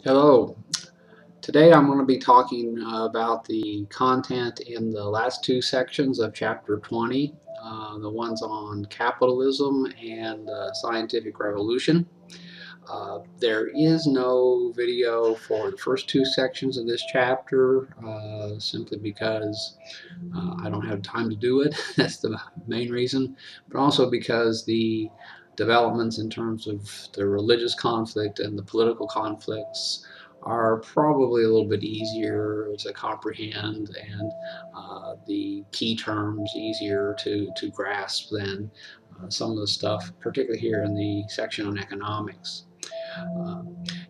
Hello. Today I'm going to be talking about the content in the last two sections of Chapter 20, the ones on capitalism and scientific revolution. There is no video for the first two sections of this chapter simply because I don't have time to do it. That's the main reason, but also because the developments in terms of the religious conflict and the political conflicts are probably a little bit easier to comprehend and the key terms easier to grasp than some of the stuff, particularly here in the section on economics.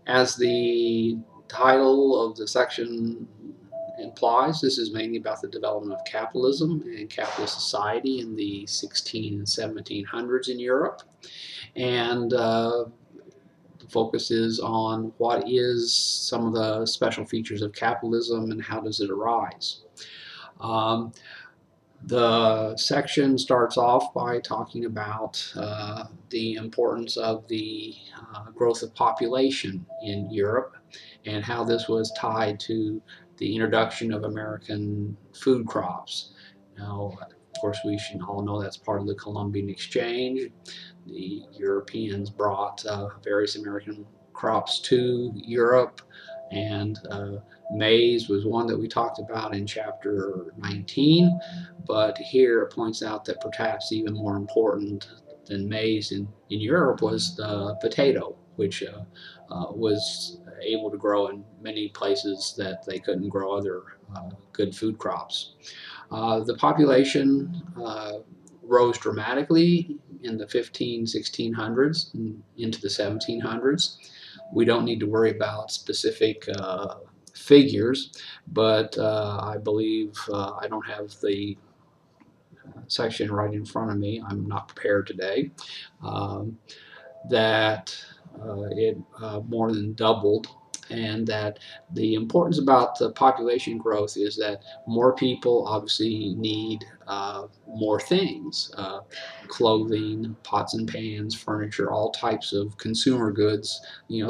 As the title of the section implies, this is mainly about the development of capitalism and capitalist society in the 16 and 1700s in Europe. And the focus is on what is some of the special features of capitalism and how does it arise. The section starts off by talking about the importance of the growth of population in Europe and how this was tied to the introduction of American food crops. Now, of course, we should all know that's part of the Columbian Exchange. The Europeans brought various American crops to Europe, and maize was one that we talked about in chapter 19, but here it points out that perhaps even more important than maize in Europe was the potato, which was able to grow in many places that they couldn't grow other good food crops. The population rose dramatically in the 1600s and into the 1700s. We don't need to worry about specific figures, but I believe I don't have the section right in front of me. I'm not prepared today. That it more than doubled, and that the importance about the population growth is that more people obviously need more things, clothing, pots and pans, furniture, all types of consumer goods,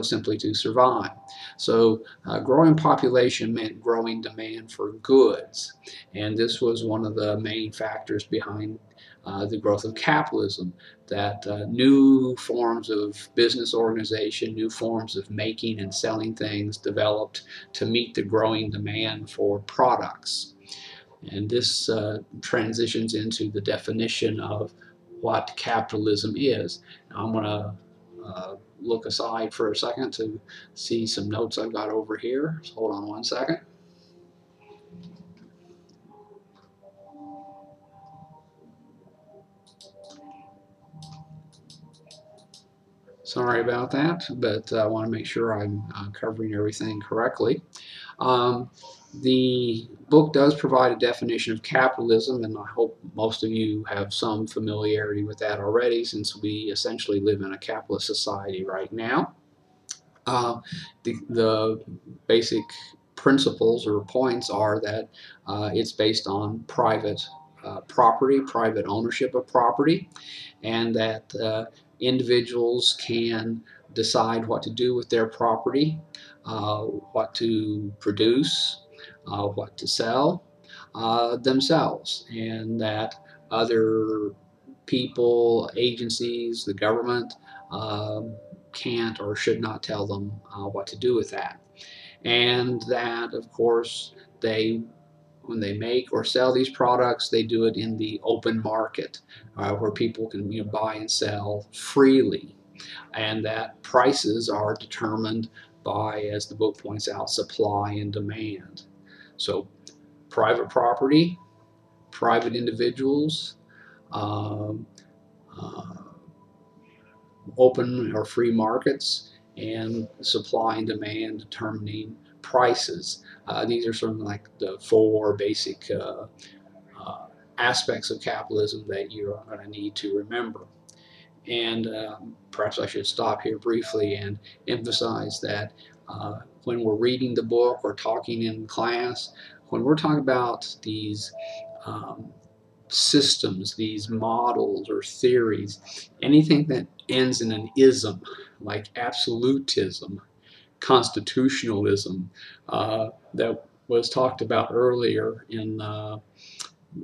simply to survive. So growing population meant growing demand for goods, and this was one of the main factors behind the growth of capitalism, that new forms of business organization, new forms of making and selling things developed to meet the growing demand for products. And this transitions into the definition of what capitalism is. Now I'm going to look aside for a second to see some notes I've got over here. So hold on one second. Sorry about that, but I want to make sure I'm covering everything correctly. The book does provide a definition of capitalism, and I hope most of you have some familiarity with that already, since we essentially live in a capitalist society right now. The basic principles or points are that it's based on private property, private ownership of property, and that individuals can decide what to do with their property, what to produce, what to sell themselves, and that other people, agencies, the government can't or should not tell them what to do with that. And that, of course, when they make or sell these products, they do it in the open market where people can buy and sell freely, and that prices are determined by, as the book points out, supply and demand. So private property, private individuals, open or free markets, and supply and demand determining prices. These are sort of like the four basic aspects of capitalism that you're going to need to remember. And perhaps I should stop here briefly and emphasize that when we're reading the book or talking in class, when we're talking about these systems, these models or theories, anything that ends in an ism, like absolutism, constitutionalism that was talked about earlier in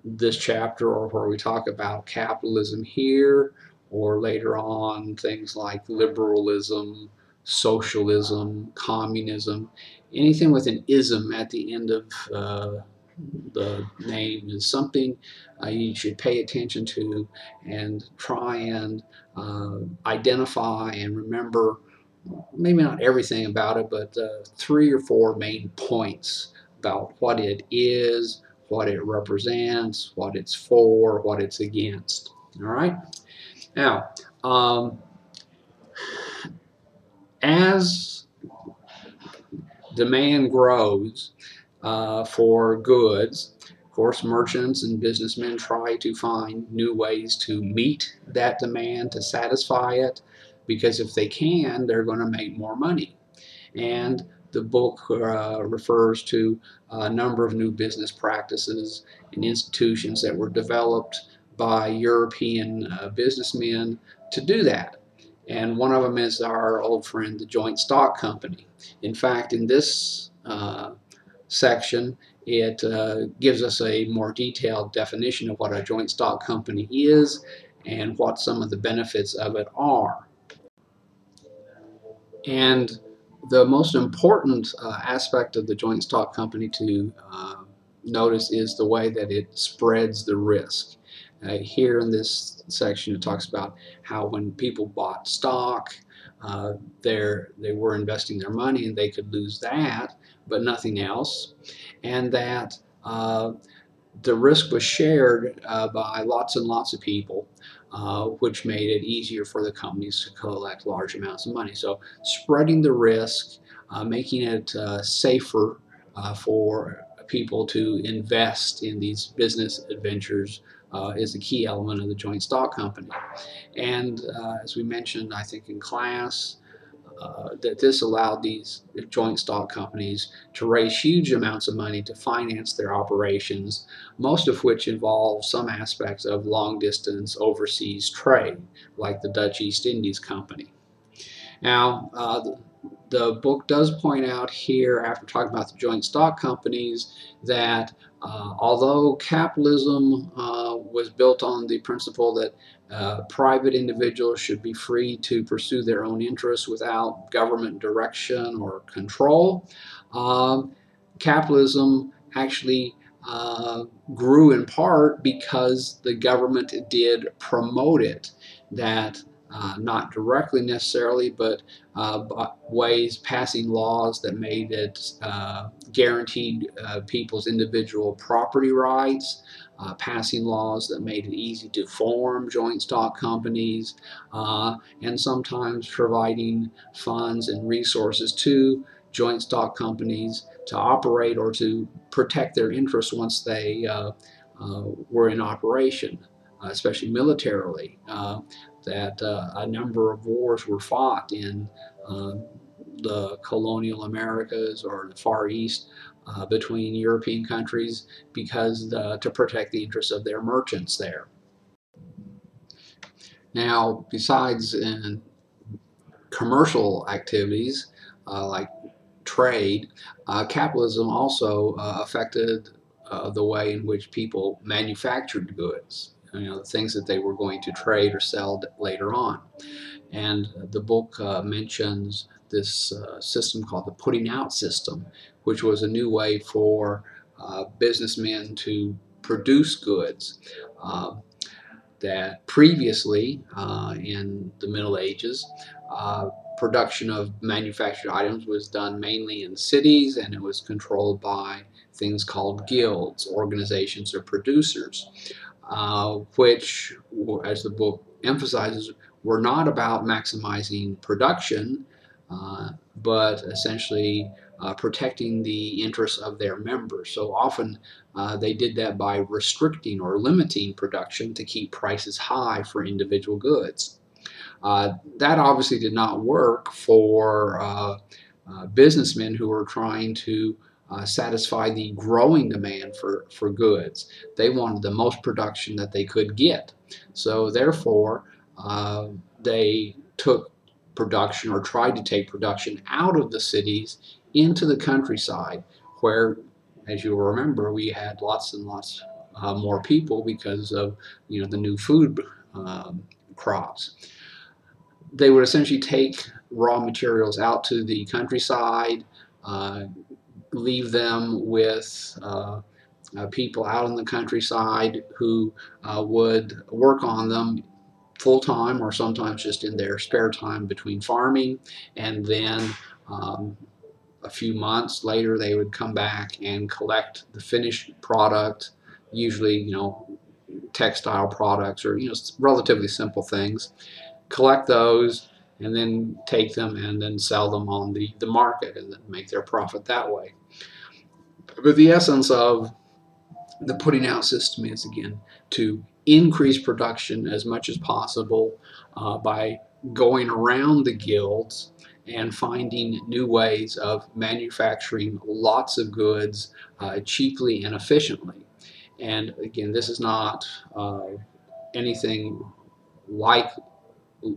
this chapter, or where we talk about capitalism here, or later on things like liberalism, socialism, communism. Anything with an ism at the end of the name is something you should pay attention to and try and identify and remember, maybe not everything about it, but 3 or 4 main points about what it is, what it represents, what it's for, what it's against. All right? Now, as demand grows for goods, of course, merchants and businessmen try to find new ways to meet that demand, to satisfy it, because if they can, they're going to make more money. And the book refers to a number of new business practices and institutions that were developed by European businessmen to do that. And one of them is our old friend, the joint stock company. In fact, in this section, it gives us a more detailed definition of what a joint stock company is and what some of the benefits of it are. And the most important aspect of the joint stock company to notice is the way that it spreads the risk. Here in this section, it talks about how when people bought stock, they were investing their money and they could lose that, but nothing else. And that the risk was shared by lots and lots of people, which made it easier for the companies to collect large amounts of money. So spreading the risk, making it safer for people to invest in these business adventures is a key element of the joint stock company. And as we mentioned, I think in class, that this allowed these joint stock companies to raise huge amounts of money to finance their operations, most of which involve some aspects of long-distance overseas trade, like the Dutch East Indies Company. Now, the book does point out here, after talking about the joint stock companies, that although capitalism was built on the principle that private individuals should be free to pursue their own interests without government direction or control, capitalism actually grew in part because the government did promote it. That not directly necessarily, but ways passing laws that made it guaranteed people's individual property rights, passing laws that made it easy to form joint stock companies, and sometimes providing funds and resources to joint stock companies to operate or to protect their interests once they were in operation, especially militarily. That a number of wars were fought in the colonial Americas or the Far East between European countries because to protect the interests of their merchants there. Now, besides in commercial activities like trade, capitalism also affected the way in which people manufactured goods. The things that they were going to trade or sell later on. And the book mentions this system called the putting out system, which was a new way for businessmen to produce goods that previously in the Middle Ages, production of manufactured items was done mainly in cities, and it was controlled by things called guilds, organizations of producers. Which, as the book emphasizes, were not about maximizing production, but essentially protecting the interests of their members. So often they did that by restricting or limiting production to keep prices high for individual goods. That obviously did not work for businessmen who were trying to satisfy the growing demand for goods. They wanted the most production that they could get. So therefore, they took production, or tried to take production out of the cities into the countryside, where, as you'll remember, we had lots and lots more people because of the new food crops. They would essentially take raw materials out to the countryside, leave them with people out in the countryside who would work on them full-time, or sometimes just in their spare time between farming, and then a few months later they would come back and collect the finished product, usually textile products, or relatively simple things, collect those and then take them and then sell them on the market and then make their profit that way. But the essence of the putting out system is, again, to increase production as much as possible by going around the guilds and finding new ways of manufacturing lots of goods cheaply and efficiently. And again, this is not anything like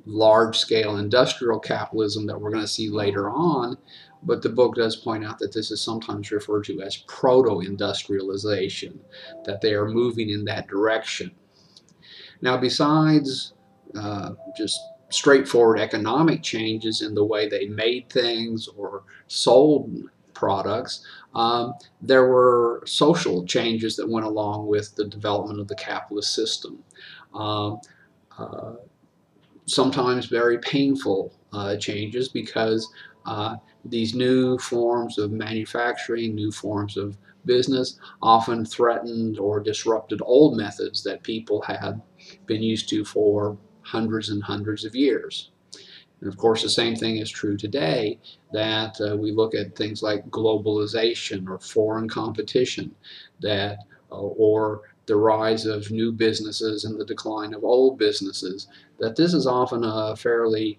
large-scale industrial capitalism that we're going to see later on, but the book does point out that this is sometimes referred to as proto-industrialization, that they are moving in that direction. Now, besides just straightforward economic changes in the way they made things or sold products, there were social changes that went along with the development of the capitalist system. Sometimes very painful changes, because these new forms of manufacturing, new forms of business, often threatened or disrupted old methods that people had been used to for hundreds and hundreds of years. And of course, the same thing is true today, that we look at things like globalization or foreign competition, that or the rise of new businesses and the decline of old businesses, that this is often a fairly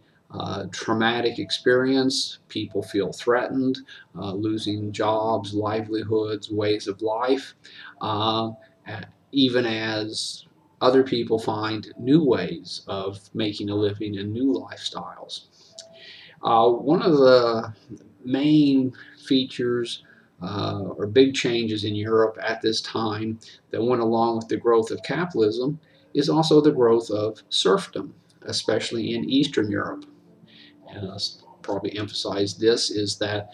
traumatic experience. People feel threatened, losing jobs, livelihoods, ways of life, even as other people find new ways of making a living and new lifestyles. One of the main features or big changes in Europe at this time that went along with the growth of capitalism is also the growth of serfdom, especially in Eastern Europe. And I'll probably emphasize this, is that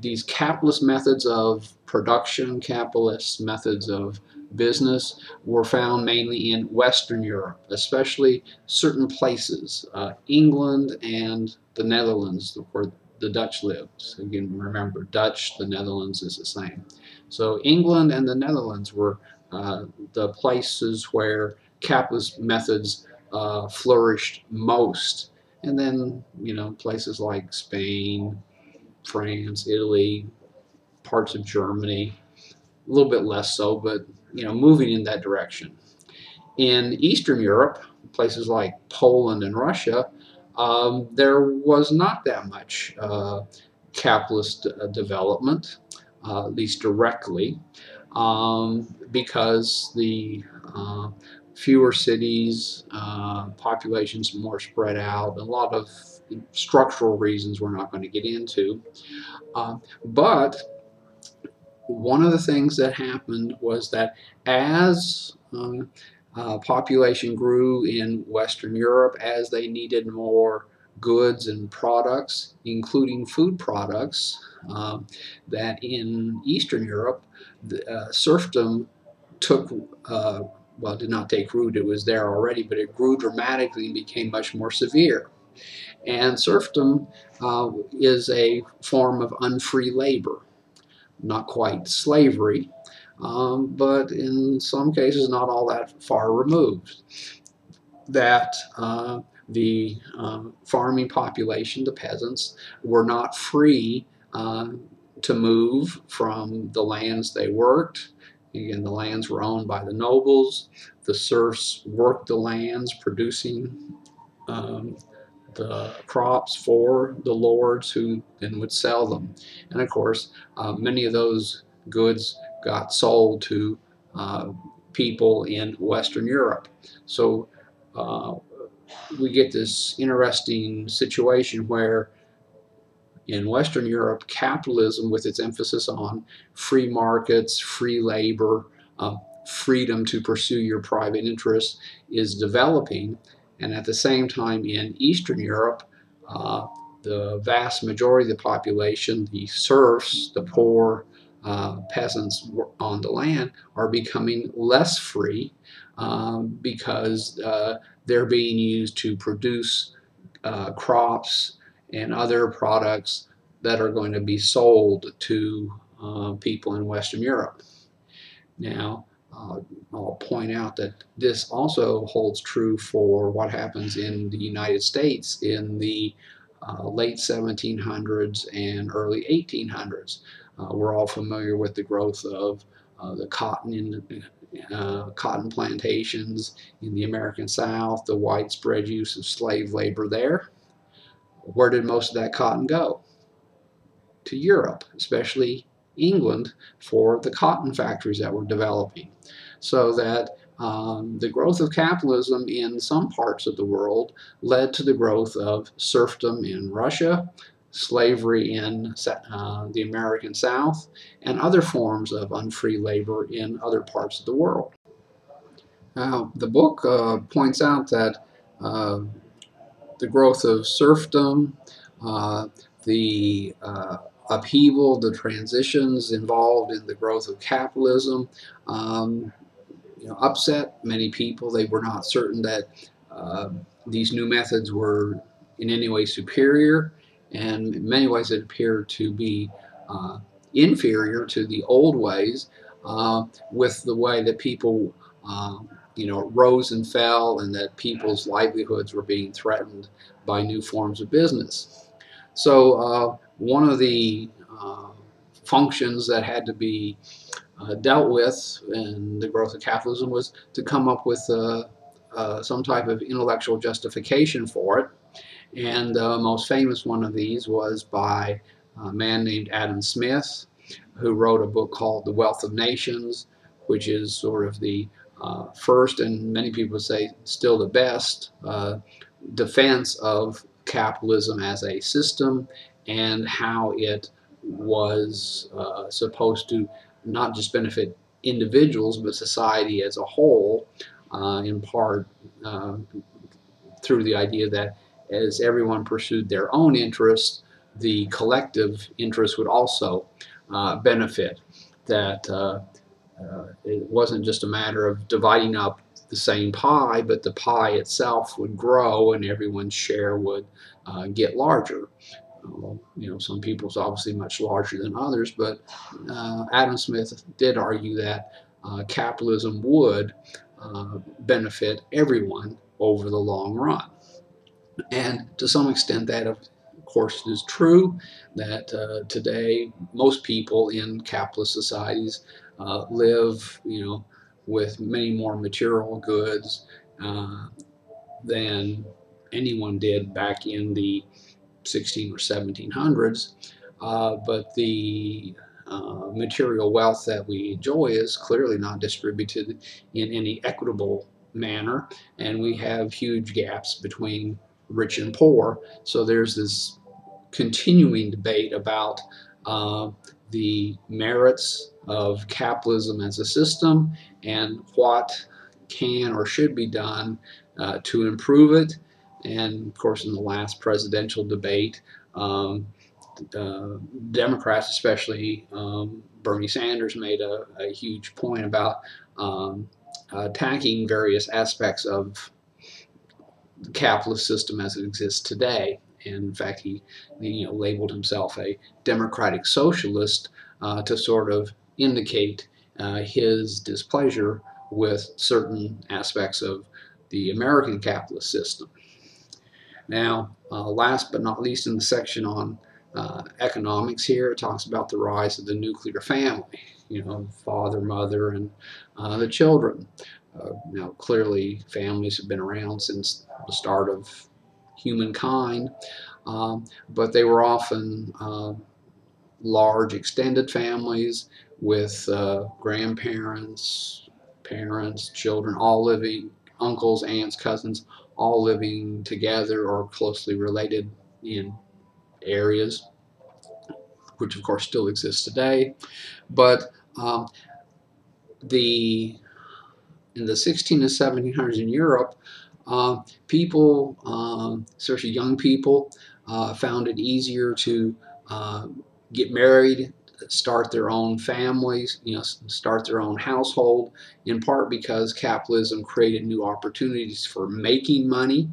these capitalist methods of production, capitalist methods of business, were found mainly in Western Europe, especially certain places, England and the Netherlands, where the Dutch lived. Again, remember, Dutch, the Netherlands is the same. So England and the Netherlands were the places where capitalist methods flourished most. And then, places like Spain, France, Italy, parts of Germany, a little bit less so, but moving in that direction. In Eastern Europe, places like Poland and Russia, there was not that much capitalist development, at least directly, because the fewer cities, populations more spread out, a lot of structural reasons we're not going to get into. But one of the things that happened was that as population grew in Western Europe, as they needed more goods and products, including food products, that in Eastern Europe, the serfdom took, well, did not take root, it was there already, but it grew dramatically and became much more severe. And serfdom is a form of unfree labor. Not quite slavery, but in some cases not all that far removed. That the farming population, the peasants, were not free to move from the lands they worked. Again, the lands were owned by the nobles. The serfs worked the lands, producing the crops for the lords, who then would sell them. And of course, many of those goods got sold to people in Western Europe. So we get this interesting situation where in Western Europe, capitalism, with its emphasis on free markets, free labor, freedom to pursue your private interests, is developing. And at the same time, in Eastern Europe, the vast majority of the population, the serfs, the poor, peasants on the land, are becoming less free because they're being used to produce crops and other products that are going to be sold to people in Western Europe. Now, I'll point out that this also holds true for what happens in the United States in the late 1700s and early 1800s. We're all familiar with the growth of the cotton plantations in the American South, the widespread use of slave labor there. Where did most of that cotton go? To Europe, especially England, for the cotton factories that were developing. So that the growth of capitalism in some parts of the world led to the growth of serfdom in Russia, slavery in the American South, and other forms of unfree labor in other parts of the world. Now, the book points out that the growth of serfdom, the upheaval, the transitions involved in the growth of capitalism, upset many people. They were not certain that these new methods were in any way superior, and in many ways it appeared to be inferior to the old ways, with the way that people rose and fell, and that people's livelihoods were being threatened by new forms of business. So one of the functions that had to be dealt with in the growth of capitalism was to come up with some type of intellectual justification for it. And the most famous one of these was by a man named Adam Smith, who wrote a book called The Wealth of Nations, which is sort of the first, and many people say still the best, defense of capitalism as a system and how it was supposed to not just benefit individuals but society as a whole, in part through the idea that as everyone pursued their own interests, the collective interest would also benefit. That it wasn't just a matter of dividing up the same pie, but the pie itself would grow and everyone's share would get larger. Some people's obviously much larger than others, but Adam Smith did argue that capitalism would benefit everyone over the long run. And to some extent that, of course, is true, that today most people in capitalist societies live, with many more material goods than anyone did back in the 16 or 1700s. But the material wealth that we enjoy is clearly not distributed in any equitable manner, and we have huge gaps between rich and poor. So there's this continuing debate about the merits of capitalism as a system and what can or should be done to improve it. And of course, in the last presidential debate, Democrats, especially Bernie Sanders, made a huge point about attacking various aspects of the capitalist system as it exists today. And in fact, he labeled himself a democratic socialist to sort of indicate his displeasure with certain aspects of the American capitalist system. Now, last but not least, in the section on economics here, it talks about the rise of the nuclear family, father, mother, and the children. Now, clearly, families have been around since the start of humankind, but they were often large extended families with grandparents, parents, children, all living, uncles, aunts, cousins, all living together or closely related in areas, which of course still exists today. But the in the 16 to 1700s in Europe, people, especially young people, found it easier to get married, start their own families, start their own household, in part because capitalism created new opportunities for making money.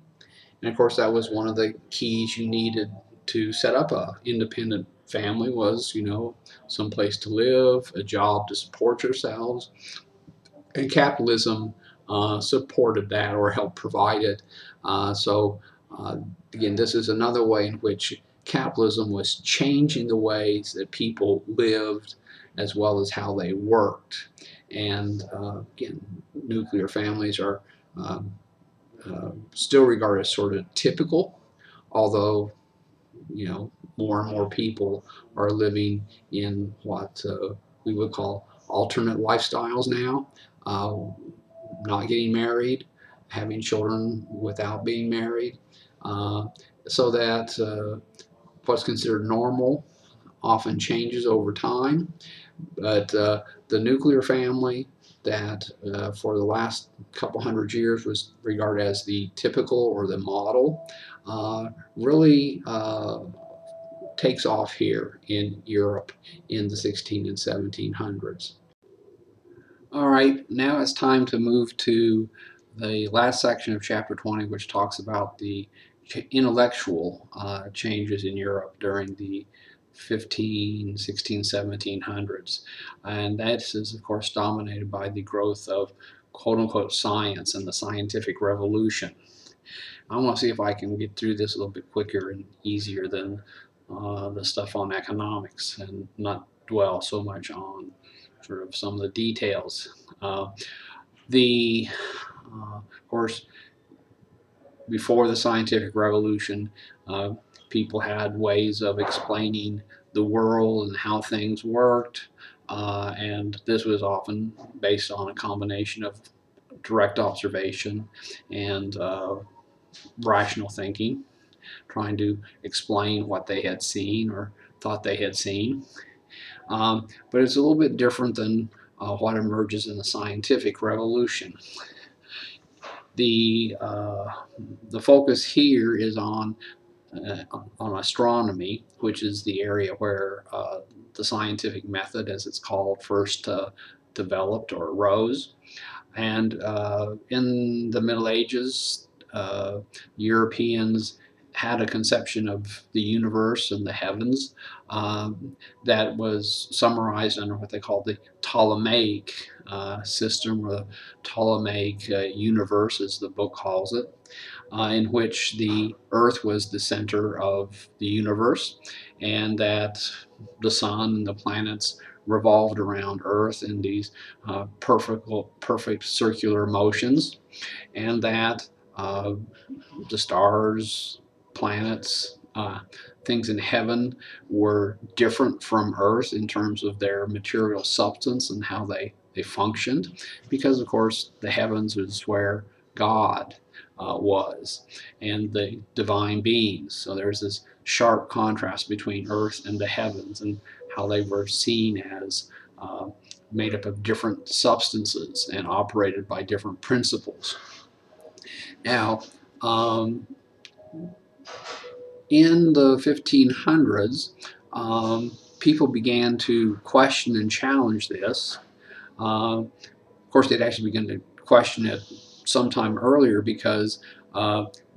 And of course, that was one of the keys you needed to set up a independent family was, some place to live, a job to support yourselves. And capitalism supported that or helped provide it. So again, this is another way in which capitalism was changing the ways that people lived as well as how they worked. And again, nuclear families are um, still regarded as sort of typical, although more and more people are living in what we would call alternate lifestyles now, uh, not getting married, having children without being married, uh, so that what's considered normal often changes over time. But the nuclear family that for the last couple hundred years was regarded as the typical or the model really takes off here in Europe in the 16 and 1700s. All right, now it's time to move to the last section of chapter 20, which talks about the intellectual changes in Europe during the 15, 16, 1700s. And that is, of course, dominated by the growth of quote-unquote science and the scientific revolution. I want to see if I can get through this a little bit quicker and easier than the stuff on economics and not dwell so much on sort of some of the details. Of course, before the scientific revolution, people had ways of explaining the world and how things worked, and this was often based on a combination of direct observation and rational thinking, trying to explain what they had seen or thought they had seen. But it's a little bit different than what emerges in the scientific revolution. The focus here is on astronomy, which is the area where the scientific method, as it's called, first developed or arose. And in the Middle Ages, Europeans had a conception of the universe and the heavens that was summarized under what they called the Ptolemaic system, or the Ptolemaic universe, as the book calls it, in which the Earth was the center of the universe, and that the sun and the planets revolved around Earth in these perfect circular motions, and that the stars, planets, things in heaven were different from Earth in terms of their material substance and how they functioned, because of course the heavens is where God was, and the divine beings. So there's this sharp contrast between Earth and the heavens and how they were seen as made up of different substances and operated by different principles. Now, in the 1500s, people began to question and challenge this. Of course, they'd actually begun to question it sometime earlier, because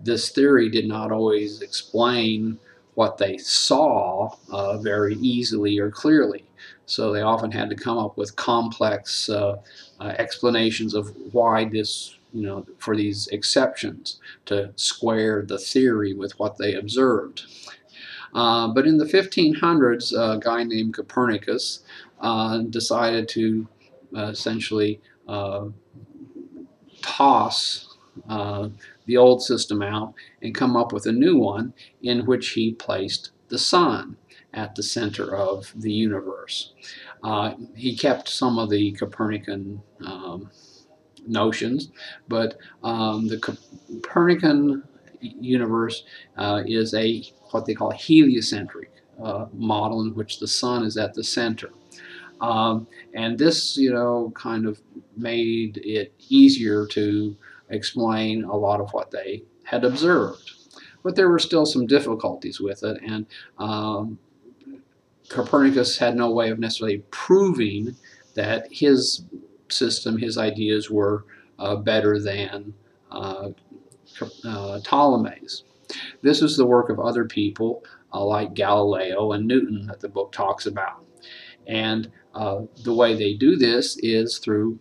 this theory did not always explain what they saw very easily or clearly. So they often had to come up with complex explanations of why this, for these exceptions to square the theory with what they observed. But in the 1500s, a guy named Copernicus decided to essentially toss the old system out and come up with a new one, in which he placed the sun at the center of the universe. He kept some of the Copernican notions, but the Copernican universe is a what they call heliocentric model in which the sun is at the center. And this, kind of made it easier to explain a lot of what they had observed. But there were still some difficulties with it, and Copernicus had no way of necessarily proving that his system, his ideas were better than uh, Ptolemy's. This is the work of other people like Galileo and Newton that the book talks about. And the way they do this is through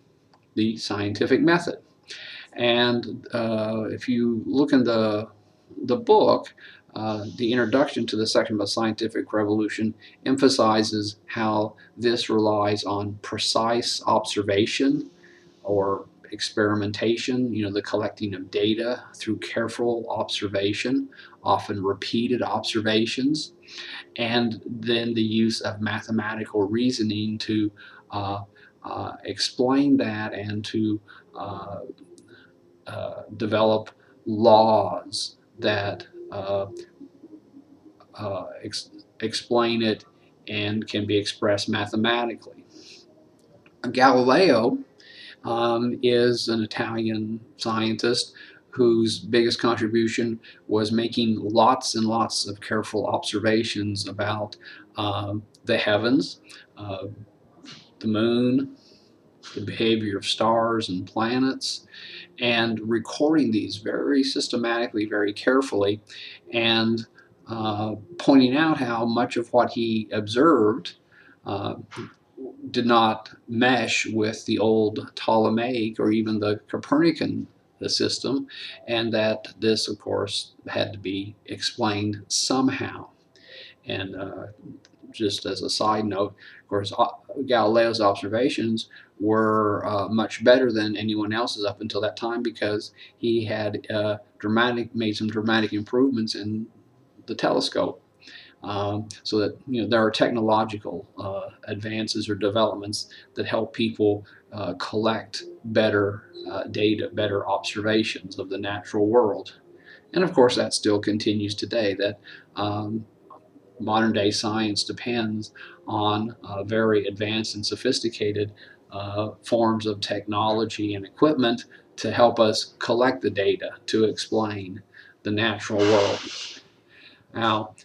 the scientific method. And if you look in the book, the introduction to the section about scientific revolution emphasizes how this relies on precise observation or experimentation, the collecting of data through careful observation, often repeated observations, and then the use of mathematical reasoning to explain that and to develop laws that explain it and can be expressed mathematically. Galileo is an Italian scientist whose biggest contribution was making lots and lots of careful observations about the heavens, the moon, the behavior of stars and planets, and recording these very systematically, very carefully, and pointing out how much of what he observed did not mesh with the old Ptolemaic or even the Copernican system, and that this, of course, had to be explained somehow. And just as a side note, of course, Galileo's observations were much better than anyone else's up until that time because he had made some dramatic improvements in the telescope. So that there are technological advances or developments that help people collect better data, better observations of the natural world. And of course that still continues today, that modern day science depends on very advanced and sophisticated forms of technology and equipment to help us collect the data to explain the natural world. Now,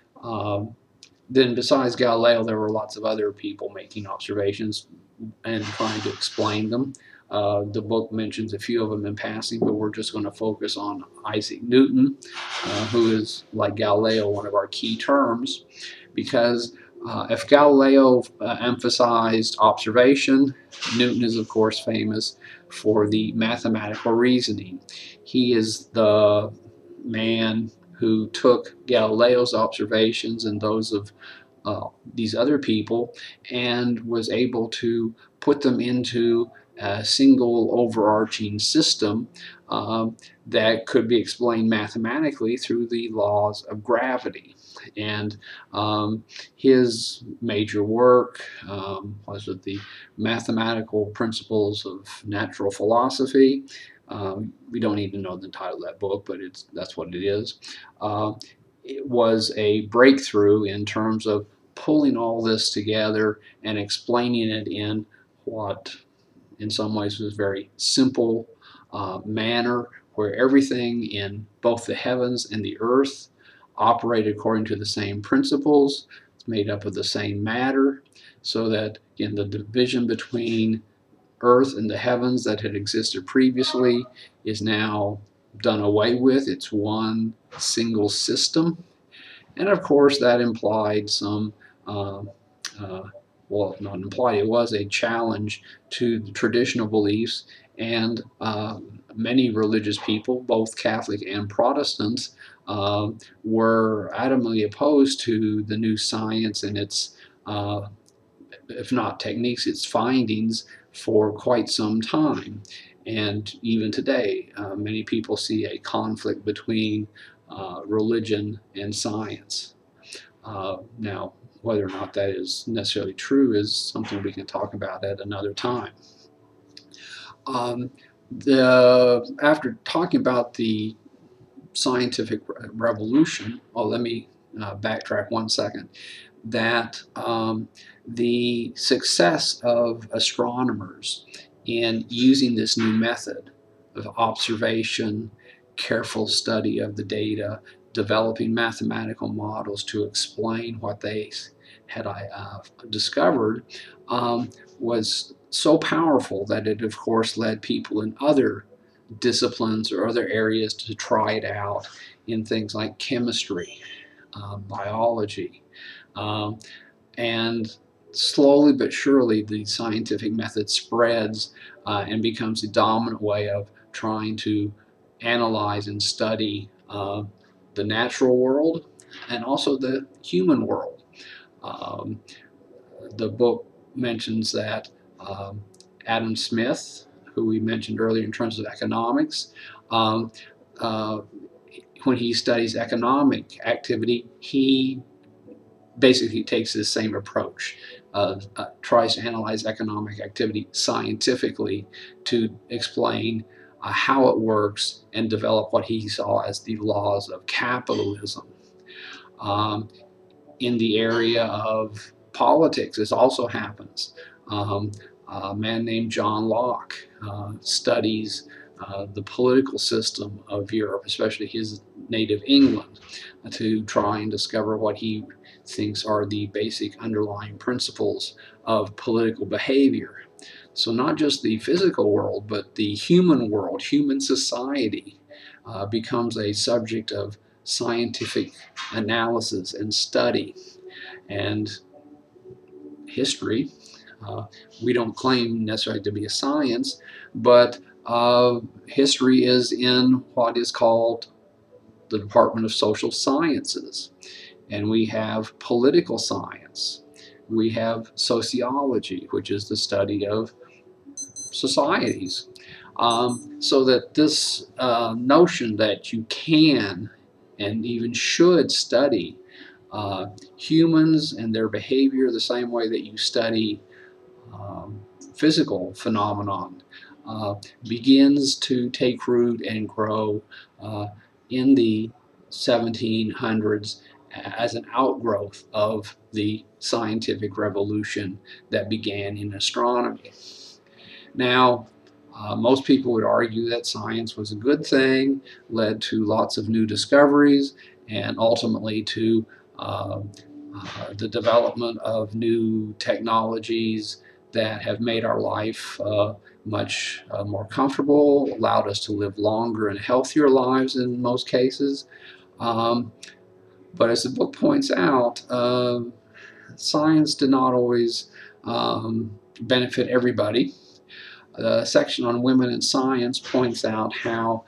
then besides Galileo, there were lots of other people making observations and trying to explain them. The book mentions a few of them in passing, but we're just going to focus on Isaac Newton, who is, like Galileo, one of our key terms, because if Galileo emphasized observation, Newton is, of course, famous for the mathematical reasoning. He is the man who took Galileo's observations and those of these other people and was able to put them into a single overarching system that could be explained mathematically through the laws of gravity. And his major work was with the mathematical principles of natural philosophy. We don't need to know the title of that book, but that's what it is. It was a breakthrough in terms of pulling all this together and explaining it in what in some ways was a very simple manner, where everything in both the heavens and the earth operated according to the same principles. It's made up of the same matter, so that in the division between earth and the heavens that had existed previously is now done away with. It's one single system. And of course that implied some, well, not implied, it was a challenge to the traditional beliefs, and many religious people, both Catholic and Protestants, were adamantly opposed to the new science and its, if not techniques, its findings for quite some time. And even today, many people see a conflict between religion and science. Now, whether or not that is necessarily true is something we can talk about at another time. After talking about the scientific revolution, let me backtrack 1 second, that the success of astronomers in using this new method of observation, careful study of the data, developing mathematical models to explain what they had discovered, was so powerful that it, of course, led people in other disciplines or other areas to try it out in things like chemistry, biology, um, and slowly but surely the scientific method spreads and becomes the dominant way of trying to analyze and study the natural world and also the human world. Um, the book mentions that Adam Smith, who we mentioned earlier in terms of economics, um, uh, when he studies economic activity, he basically takes the same approach, tries to analyze economic activity scientifically to explain how it works and develop what he saw as the laws of capitalism. Um, in the area of politics, this also happens. A man named John Locke studies the political system of Europe, especially his native England, to try and discover what he thinks are the basic underlying principles of political behavior. So not just the physical world, but the human world, human society, becomes a subject of scientific analysis and study. And history, uh, we don't claim necessarily to be a science, but history is in what is called the Department of Social Sciences. And we have political science. We have sociology, which is the study of societies. So that this notion that you can and even should study humans and their behavior the same way that you study physical phenomenon begins to take root and grow in the 1700s as an outgrowth of the scientific revolution that began in astronomy. Now, most people would argue that science was a good thing, led to lots of new discoveries, and ultimately to the development of new technologies that have made our life much more comfortable, allowed us to live longer and healthier lives in most cases. But as the book points out, science did not always benefit everybody. The section on women in science points out how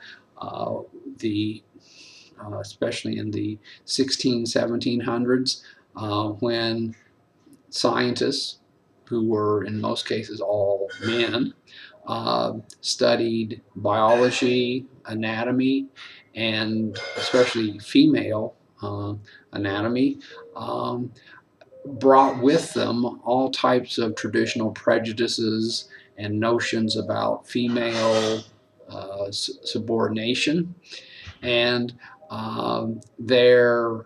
especially in the 1700s, when scientists, who were in most cases all men, studied biology, anatomy, and especially female anatomy, brought with them all types of traditional prejudices and notions about female subordination, and their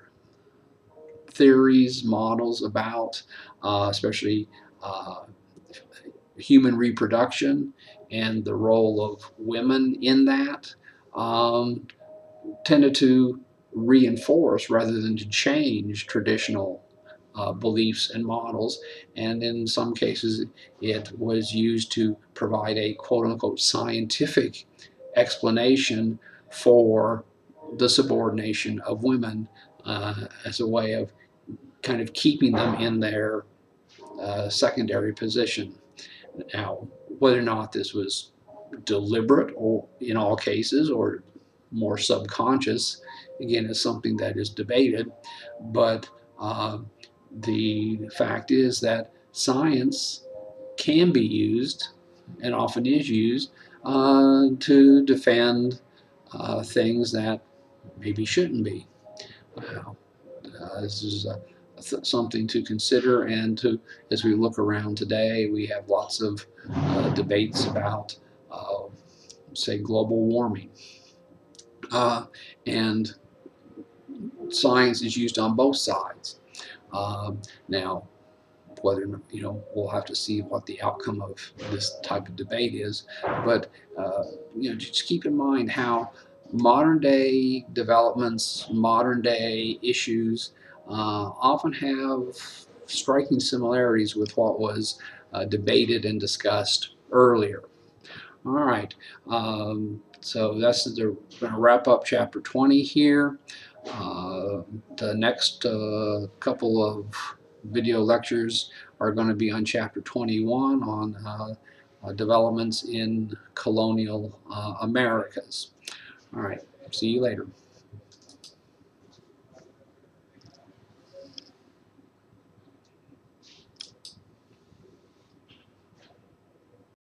theories, models about especially human reproduction and the role of women in that tended to reinforce rather than to change traditional beliefs and models, and in some cases it was used to provide a quote-unquote scientific explanation for the subordination of women as a way of kind of keeping them in their secondary position. Now, whether or not this was deliberate or in all cases or more subconscious, again, is something that is debated, but the fact is that science can be used and often is used to defend things that maybe shouldn't be. This is something to consider, and as we look around today, we have lots of debates about say, global warming. And science is used on both sides. Now, whether, we'll have to see what the outcome of this type of debate is, but just keep in mind how modern day developments, modern day issues often have striking similarities with what was debated and discussed earlier. All right, so that's going to wrap up chapter 20 here. The next couple of video lectures are going to be on chapter 21 on developments in colonial Americas. All right, see you later.